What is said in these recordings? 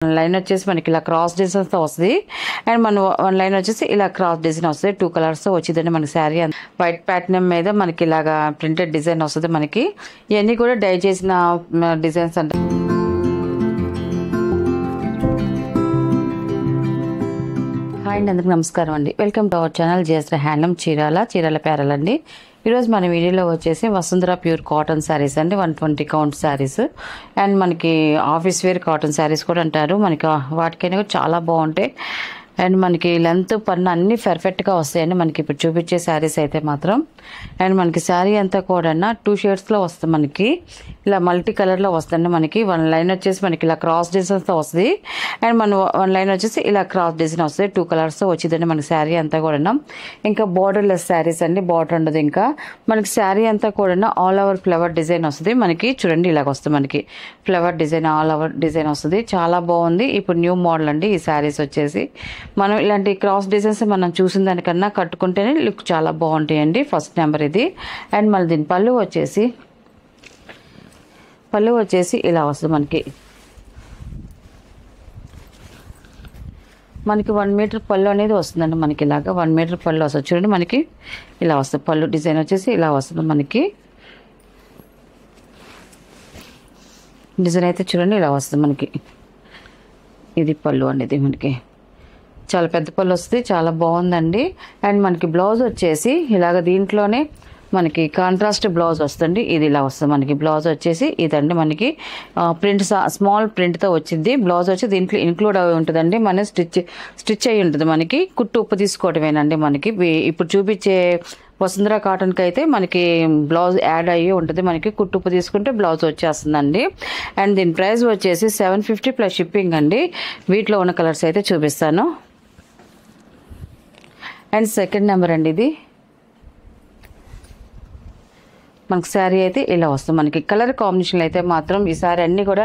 Line వచ్చేసి మనకి ఇలా క్రాస్ డిజైన్స్ తో వస్తుంది అండ్ మన వన్ లైన్ వచ్చేసి ఇలా క్రాస్ డిజైన్ వస్తుంది 2 కలర్స్ తో వచ్చిందండి మనకి శారీ వైట్ ప్యాటర్న్ మీద మనకి ఇలాగా ప్రింటెడ్ డిజైన్ వస్తుంది మనకి ఇవన్నీ కూడా డై చేసిన డిజైన్స్ అంటే హాయ్ అండి అందరికి నమస్కారం అండి welcome to our channel GS handloom Chirala Perala అండి ఈరోజు మన వీడియోలో వచ్చేసి వసుంధర ప్యూర్ కాటన్ శారీస్ అండి 120 కౌంట్ శారీస్ అండ్ మనకి ఆఫీస్ వేర్ కాటన్ శారీస్ కూడా అంటారు మనకి వాటికైనా కూడా చాలా బాగుంటాయి అండ్ మనకి లెంత్ పన్ను అన్నీ పర్ఫెక్ట్గా వస్తాయండి మనకి ఇప్పుడు చూపించే శారీస్ అయితే మాత్రం అండ్ మనకి శారీ అంతా కూడా 2 షేడ్స్లో వస్తుంది మనకి ఇలా మల్టీ కలర్లో వస్తుంది మనకి వన్ లైన్ వచ్చేసి మనకి ఇలా క్రాస్ డిజైన్స్తో వస్తుంది అండ్ మన వన్ లైన్ వచ్చేసి ఇలా క్రాస్ డిజైన్ వస్తుంది 2 కలర్స్తో వచ్చిందండి మనకి శారీ అంతా కూడా ఇంకా బార్డర్లెస్ శారీస్ అండి బార్డర్ ఉండదు ఇంకా మనకి శారీ అంతా కూడా ఆల్ ఓవర్ ఫ్లవర్ డిజైన్ వస్తుంది మనకి చూడండి ఇలాగ వస్తుంది మనకి flower design all over design వస్తుంది చాలా బాగుంది ఇప్పుడు న్యూ మోడల్ అండి ఈ శారీస్ వచ్చేసి మనం ఇలాంటి క్రాస్ డిజైన్స్ మనం చూసిన దానికన్నా కట్టుకుంటేనే లుక్ చాలా బాగుంటాయండి ఫస్ట్ నెంబర్ ఇది అండ్ మళ్ళీ దీని పళ్ళు వచ్చేసి ఇలా వస్తుంది మనకి 1 మీటర్ పళ్ళు అనేది వస్తుందండి మనకి ఇలాగా 1 మీటర్ పళ్ళు వస్తుంది చూడండి మనకి ఇలా వస్తుంది పళ్ళు డిజైన్ వచ్చేసి ఇలా వస్తుంది మనకి డిజైన్ అయితే చూడండి ఇలా వస్తుంది మనకి ఇది పళ్ళు అనేది మనకి చాలా పెద్ద పళ్ళు వస్తుంది చాలా బాగుందండి అండ్ మనకి బ్లౌజ్ వచ్చేసి ఇలాగ దీంట్లోనే మనకి కాంట్రాస్ట్ బ్లౌజ్ వస్తుంది ఇది ఇలా వస్తుంది మనకి బ్లౌజ్ వచ్చేసి ఇదండి మనకి ప్రింట్ స్మాల్ ప్రింట్తో వచ్చింది బ్లౌజ్ వచ్చి దీంట్లో ఇంక్లూడ్ అయి ఉంటుందండి మన స్టిచ్ అయి ఉంటుంది మనకి కుట్టు ఉప్పు తీసుకోవటమేనండి మనకి ఇప్పుడు చూపించే వసుంధర కాటన్కి అయితే మనకి బ్లౌజ్ యాడ్ అయ్యి ఉంటుంది మనకి కుట్టుప్పు తీసుకుంటే బ్లౌజ్ వచ్చేస్తుందండి అండ్ దీని ప్రైస్ వచ్చేసి 750 ప్లస్ షిప్పింగ్ అండి వీటిలో ఉన్న కలర్స్ అయితే చూపిస్తాను అండ్ సెకండ్ నెంబర్ అండి ఇది మనకి శారీ అయితే ఇలా వస్తుంది మనకి కలర్ కాంబినేషన్లు అయితే మాత్రం ఈ శారీ అన్నీ కూడా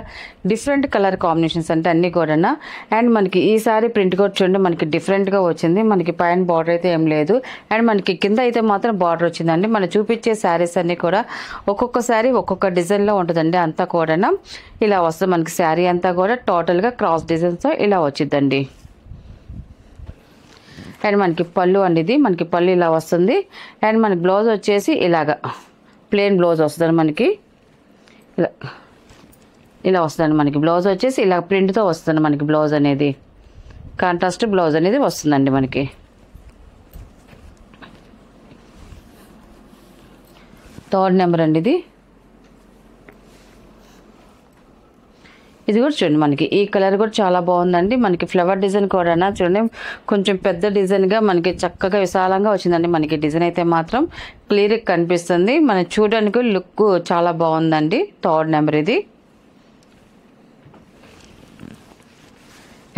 డిఫరెంట్ కలర్ కాంబినేషన్స్ అంటే అన్నీ కూడా అండ్ మనకి ఈ శారీ ప్రింట్ కూడా చూడండి మనకి డిఫరెంట్గా వచ్చింది మనకి పైన బార్డర్ అయితే ఏం లేదు అండ్ మనకి కింద అయితే మాత్రం బార్డర్ వచ్చిందండి మనం చూపించే శారీస్ అన్నీ కూడా ఒక్కొక్క శారీ ఒక్కొక్క డిజైన్లో ఉంటుందండి అంతా కూడా ఇలా వస్తుంది మనకి శారీ అంతా కూడా టోటల్గా క్రాస్ డిజైన్స్తో ఇలా వచ్చిందండి అండ్ మనకి పళ్ళు అండి ఇది మనకి పళ్ళు ఇలా వస్తుంది అండ్ మనకి బ్లౌజ్ వచ్చేసి ఇలాగా ప్లెయిన్ బ్లౌజ్ వస్తుంది మనకి ఇలా వస్తుందండి మనకి బ్లౌజ్ వచ్చేసి ఇలా ప్రింట్తో వస్తుంది మనకి బ్లౌజ్ అనేది కాంట్రాస్ట్ బ్లౌజ్ అనేది వస్తుందండి మనకి థర్డ్ నెంబర్ అండి ఇది కూడా చూడండి మనకి ఈ కలర్ కూడా చాలా బాగుందండి మనకి ఫ్లవర్ డిజైన్ కూడా చూడండి కొంచెం పెద్ద డిజైన్గా మనకి చక్కగా విశాలంగా వచ్చిందండి మనకి డిజైన్ అయితే మాత్రం క్లియర్గా కనిపిస్తుంది మనకి చూడడానికి లుక్ చాలా బాగుందండి థర్డ్ నెంబర్ ఇది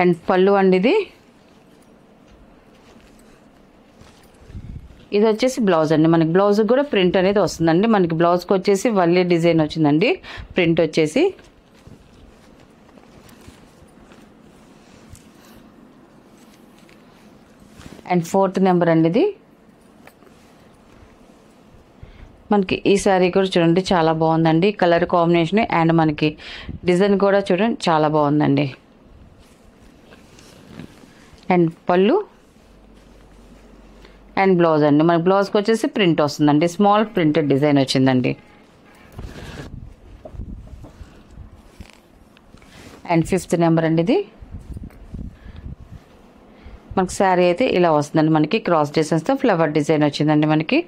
అండ్ పళ్ళు అండి ఇది వచ్చేసి బ్లౌజ్ అండి మనకి బ్లౌజ్ కూడా ప్రింట్ అనేది వస్తుందండి మనకి బ్లౌజ్కి వచ్చేసి వల్లీ డిజైన్ వచ్చిందండి ప్రింట్ వచ్చేసి అండ్ ఫోర్త్ నెంబర్ అండి ఇది మనకి ఈ శారీ కూడా చూడండి చాలా బాగుందండి కలర్ కాంబినేషన్ అండ్ మనకి డిజైన్ కూడా చూడండి చాలా బాగుందండి అండ్ పళ్ళు అండ్ బ్లౌజ్ అండి మనకి బ్లౌజ్కి వచ్చేసి ప్రింట్ వస్తుందండి స్మాల్ ప్రింటెడ్ డిజైన్ వచ్చిందండి అండ్ ఫిఫ్త్ నెంబర్ అండి ఇది మనకి శారీ అయితే ఇలా వస్తుందండి మనకి క్రాస్ డిజైన్స్తో ఫ్లవర్ డిజైన్ వచ్చిందండి మనకి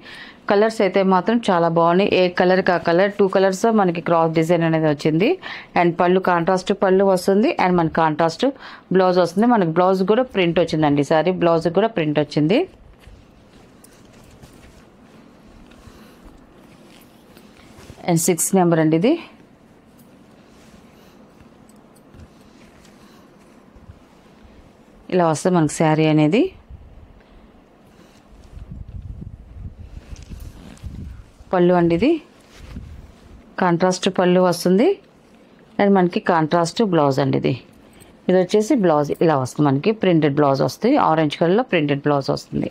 కలర్స్ అయితే మాత్రం చాలా బాగున్నాయి ఏ కలర్కి ఆ కలర్ 2 కలర్స్ మనకి క్రాస్ డిజైన్ అనేది వచ్చింది అండ్ పళ్ళు కాంట్రాస్ట్ పళ్ళు వస్తుంది అండ్ మనకి కాంట్రాస్ట్ బ్లౌజ్ వస్తుంది మనకి బ్లౌజ్ కూడా ప్రింట్ వచ్చిందండి శారీ బ్లౌజ్ కూడా ప్రింట్ వచ్చింది అండ్ 6th నెంబర్ అండి ఇది ఇలా వస్తుంది మనకి శారీ అనేది పళ్ళు అండి ఇది కాంట్రాస్ట్ పళ్ళు వస్తుంది అండ్ మనకి కాంట్రాస్ట్ బ్లౌజ్ అండి ఇది వచ్చేసి బ్లౌజ్ ఇలా వస్తుంది మనకి ప్రింటెడ్ బ్లౌజ్ వస్తుంది ఆరెంజ్ కలర్లో ప్రింటెడ్ బ్లౌజ్ వస్తుంది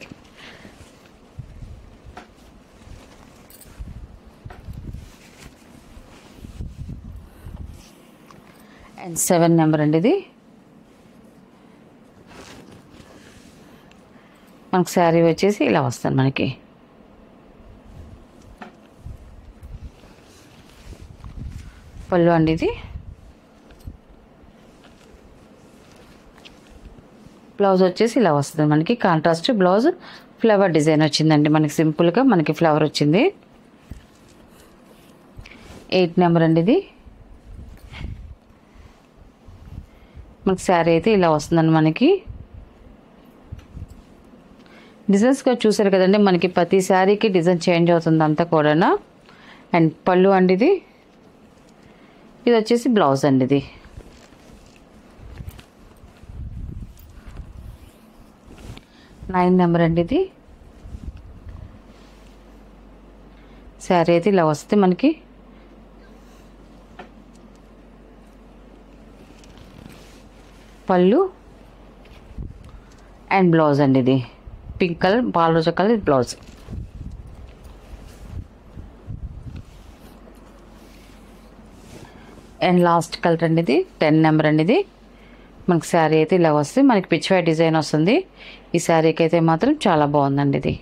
అండ్ 7 నెంబర్ అండి ఇది మనకి శారీ వచ్చేసి ఇలా వస్తుంది మనకి. పళ్ళు అండి ఇది. బ్లౌజ్ వచ్చేసి ఇలా వస్తుంది మనకి. కాంట్రాస్ట్ బ్లౌజ్, ఫ్లవర్ డిజైన్ వచ్చిందండి మనకి. సింపుల్గా మనకి ఫ్లవర్ వచ్చింది. 8 నెంబర్ అండి ఇది. మనకి శారీ అయితే ఇలా వస్తుందండి మనకి. డిజైన్స్గా చూసారు కదండి, మనకి ప్రతి శారీకి డిజైన్ చేంజ్ అవుతుంది అంతా కూడా. అండ్ పళ్ళు అండి ఇది. ఇది వచ్చేసి బ్లౌజ్ అండి ఇది. నైన్ నెంబర్ అండి ఇది. శారీ అయితే ఇలా వస్తే మనకి. పళ్ళు అండ్ బ్లౌజ్ అండి ఇది. పింక్ కలర్, పాలరోజా colour blouse. And last colour అండి ఇది. 10 నెంబర్ అండి ఇది. మనకి శారీ అయితే ఇలా వస్తే మనకి పిచ్ వై డిజైన్ వస్తుంది. ఈ శారీకి అయితే మాత్రం చాలా బాగుందండి ఇది.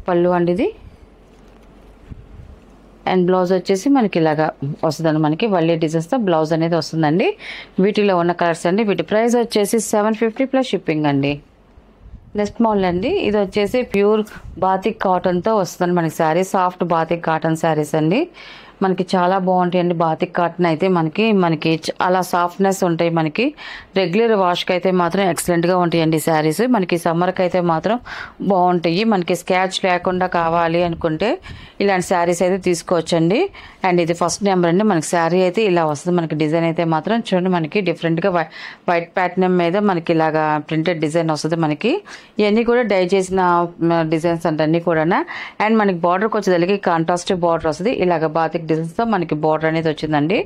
పళ్ళు అండి ఇది. అండ్ బ్లౌజ్ వచ్చేసి మనకి ఇలాగా వస్తుందండి మనకి. వల్లీ డిజైన్స్తో బ్లౌజ్ అనేది వస్తుందండి. వీటిలో ఉన్న కలర్స్ అండి. వీటి ప్రైస్ వచ్చేసి 750 ప్లస్ షిప్పింగ్ అండి. నెక్స్ట్ మోడల్ అండి. ఇది వచ్చేసి ప్యూర్ బాతిక్ కాటన్తో వస్తుంది మనకి sari. Soft batik cotton saris అండి. మనకి చాలా బాగుంటాయండి. బాతిక్ కాటన్ అయితే మనకి చాలా సాఫ్ట్నెస్ ఉంటాయి. మనకి రెగ్యులర్ వాష్కి అయితే మాత్రం ఎక్సలెంట్గా ఉంటాయండి శారీస్. మనకి సమ్మర్కి అయితే మాత్రం బాగుంటాయి. మనకి స్కాచ్ లేకుండా కావాలి అనుకుంటే ఇలాంటి శారీస్ అయితే తీసుకోవచ్చండి. అండ్ ఇది ఫస్ట్ నెంబర్ అండి. మనకి శారీ అయితే ఇలా వస్తుంది మనకి. డిజైన్ అయితే మాత్రం చూడండి మనకి డిఫరెంట్గా వైట్ ప్యాటర్న్ మీద మనకి ఇలాగా ప్రింటెడ్ డిజైన్ వస్తుంది మనకి. ఇవన్నీ కూడా డై చేసిన డిజైన్స్ అంటే అన్నీ కూడా. అండ్ మనకి బార్డర్కి వచ్చేదానికి కాంట్రాస్ట్ బార్డర్ వస్తుంది. ఇలాగ బాతిక్ డిజైన్స్తో మనకి బార్డర్ అనేది వచ్చిందండి.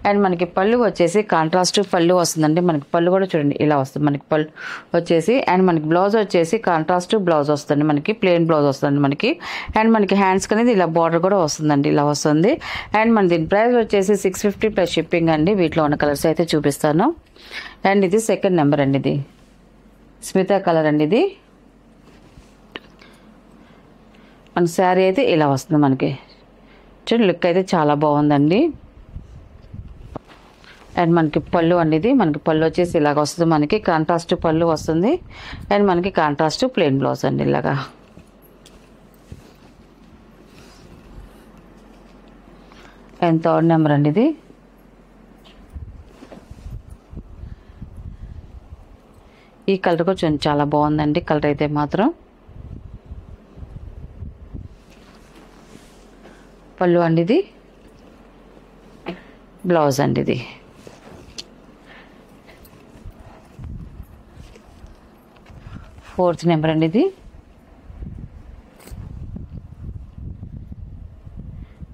అండ్ మనకి పళ్ళు వచ్చేసి కాంట్రాస్ట్ పళ్ళు వస్తుందండి. మనకి పళ్ళు కూడా చూడండి ఇలా వస్తుంది మనకి పళ్ళు వచ్చేసి. అండ్ మనకి బ్లౌజ్ వచ్చేసి కాంట్రాస్ట్ బ్లౌజ్ వస్తుంది మనకి. ప్లెయిన్ బ్లౌజ్ వస్తుంది మనకి. అండ్ మనకి హ్యాండ్స్కి అనేది ఇలా బార్డర్ కూడా వస్తుందండి, ఇలా వస్తుంది. అండ్ మన దీని ప్రైస్ వచ్చేసి 650 ప్లస్ షిప్పింగ్ అండి. వీటిలో ఉన్న కలర్స్ అయితే చూపిస్తాను. అండ్ ఇది సెకండ్ నెంబర్ అండి. ఇది స్మితా కలర్ అండి ఇది. మన శారీ అయితే ఇలా వస్తుంది మనకి. చూడండి లుక్ అయితే చాలా బాగుందండి. అండ్ మనకి పళ్ళు అండి ఇది. మనకి పళ్ళు వచ్చేసి ఇలాగ వస్తుంది మనకి. కాంట్రాస్ట్ పళ్ళు వస్తుంది. అండ్ మనకి కాంట్రాస్ట్ ప్లెయిన్ బ్లౌజ్ అండి ఇలాగా. అండ్ థర్డ్ నెంబర్ అండి ఇది. ఈ కలర్ కూడా చాలా బాగుందండి. కలర్ అయితే మాత్రం. పళ్ళు అండి ఇది. బ్లౌజ్ అండి ఇది. ఫోర్త్ నెంబర్ అండి ఇది.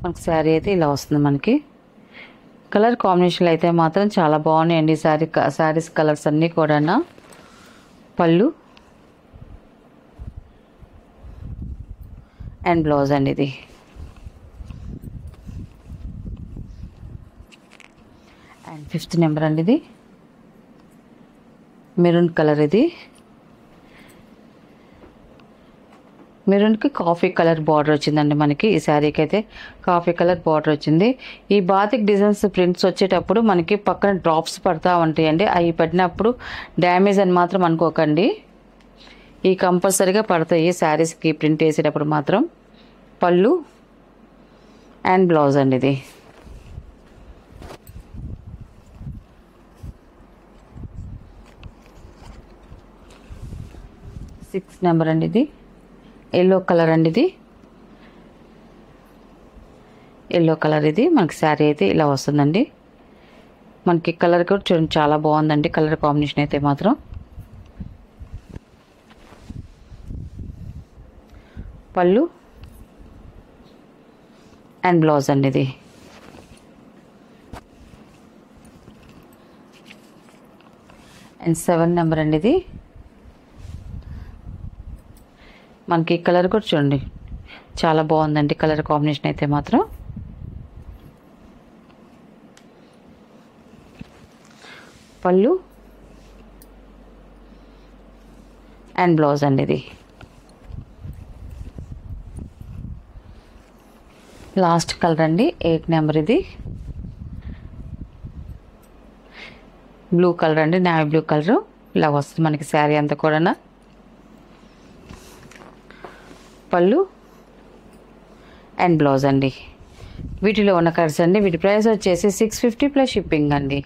మనకి శారీ అయితే ఇలా వస్తుంది మనకి. కలర్ కాంబినేషన్లు అయితే మాత్రం చాలా బాగున్నాయండి శారీస్ కలర్స్ అన్నీ కూడా. పళ్ళు అండ్ బ్లౌజ్ అండి ఇది. అండ్ ఫిఫ్త్ నెంబర్ అండి ఇది. మెరూన్ కలర్ ఇది. మెరూన్కి కాఫీ కలర్ బార్డర్ వచ్చిందండి మనకి. ఈ శారీకి అయితే కాఫీ కలర్ బార్డర్ వచ్చింది. ఈ బాతిక్ డిజైన్స్ ప్రింట్స్ వచ్చేటప్పుడు మనకి పక్కన డ్రాప్స్ పడతా ఉంటాయండి. అవి పడినప్పుడు డ్యామేజ్ అని మాత్రం అనుకోకండి. ఈ కంపల్సరీగా పడతాయి శారీస్కి ప్రింట్ వేసేటప్పుడు మాత్రం. పళ్ళు అండ్ బ్లౌజ్ అండి ఇది. సిక్స్త్ నెంబర్ అండి ఇది. ఎల్లో కలర్ అండి ఇది. ఎల్లో కలర్ ఇది. మనకి శారీ అయితే ఇలా వస్తుందండి. మనకి కలర్ కూడా చూడండి చాలా బాగుందండి. కలర్ కాంబినేషన్ అయితే మాత్రం. పళ్ళు అండ్ బ్లౌజ్ అండి ఇది. అండ్ 7 నెంబర్ అండి ఇది. మనకి కలర్ కూడా చూడండి చాలా బాగుందండి. కలర్ కాంబినేషన్ అయితే మాత్రం. పళ్ళు అండ్ బ్లౌజ్ అండి ఇది. లాస్ట్ కలర్ అండి 8 నెంబర్, ఇది బ్లూ కలర్ అండి, నేవీ బ్లూ కలర్. ఇలా వస్తుంది మనకి శారీ అంతా కూడా. పళ్ళు అండ్ బ్లౌజ్ అండి. వీటిలో ఉన్న కలర్స్ అండి. వీటి ప్రైస్ వచ్చేసి 650 ప్లస్ షిప్పింగ్ అండి.